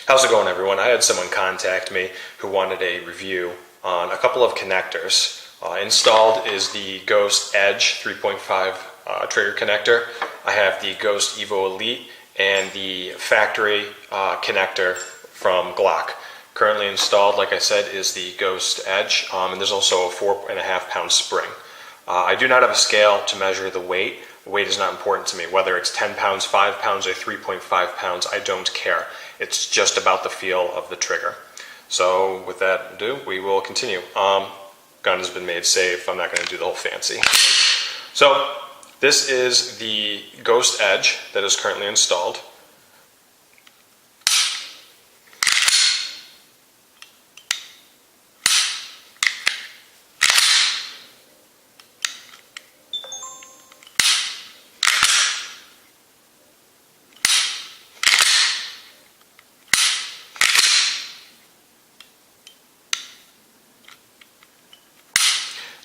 How's it going, everyone? I had someone contact me who wanted a review on a couple of connectors. Installed is the Ghost Edge 3.5 trigger connector. I have the Ghost Evo Elite and the factory connector from Glock. Currently installed, like I said, is the Ghost Edge, and there's also a 4.5 pound spring. I do not have a scale to measure the weight. Weight is not important to me. Whether it's 10 pounds, 5 pounds, or 3.5 pounds, I don't care. It's just about the feel of the trigger. So with that ado, we will continue. Gun has been made safe. I'm not going to do the whole fancy. So this is the Ghost Edge that is currently installed.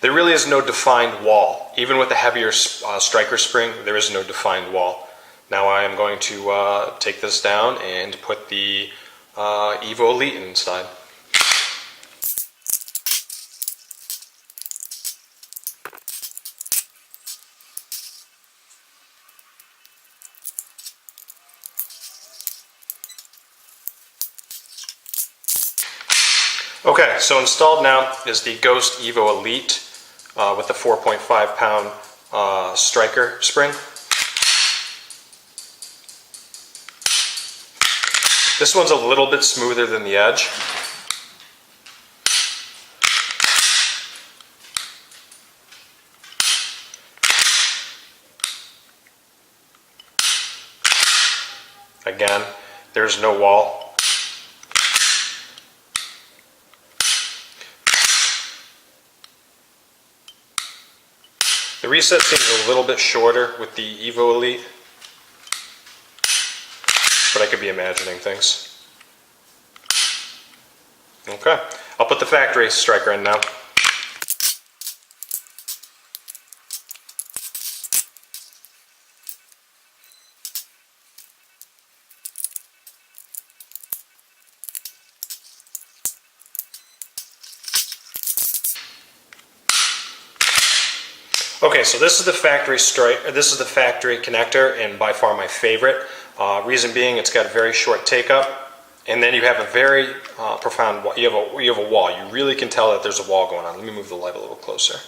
There really is no defined wall. Even with a heavier striker spring, there is no defined wall. Now I am going to take this down and put the Evo Elite inside. Okay, so installed now is the Ghost Evo Elite with the 4.5 pound striker spring. This one's a little bit smoother than the Edge. Again, there's no wall. The reset seems a little bit shorter with the Evo Elite, but I could be imagining things. Okay, I'll put the factory striker in now. Okay, so this is the factory connector, and by far my favorite. Reason being, it's got a very short take up, and then you have a very profound wall. You have a wall. You really can tell that there's a wall going on. Let me move the light a little closer.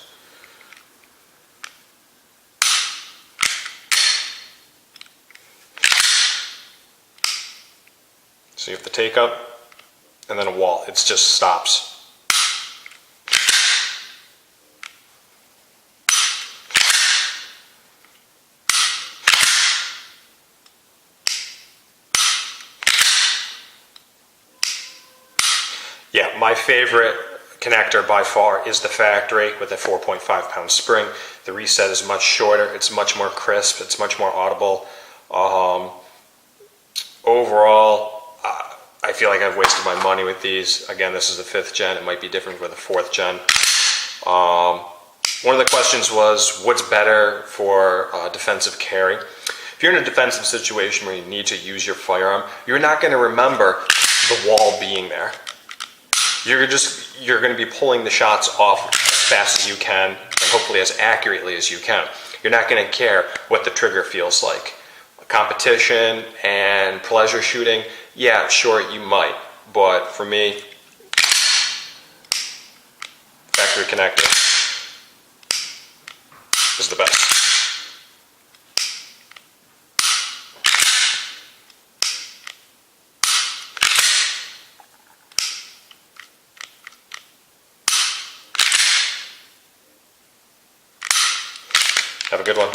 So you have the take up, and then a wall. It just stops. Yeah, my favorite connector by far is the factory with a 4.5 pound spring. The reset is much shorter, it's much more crisp, it's much more audible. Overall, I feel like I've wasted my money with these. Again, this is the 5th gen, it might be different for the 4th gen. One of the questions was, what's better for defensive carry? If you're in a defensive situation where you need to use your firearm, you're not going to remember the wall being there. You're going to be pulling the shots off as fast as you can, and hopefully as accurately as you can. You're not going to care what the trigger feels like. Competition and pleasure shooting, yeah, sure, you might. But for me, factory connector is the best. Have a good one.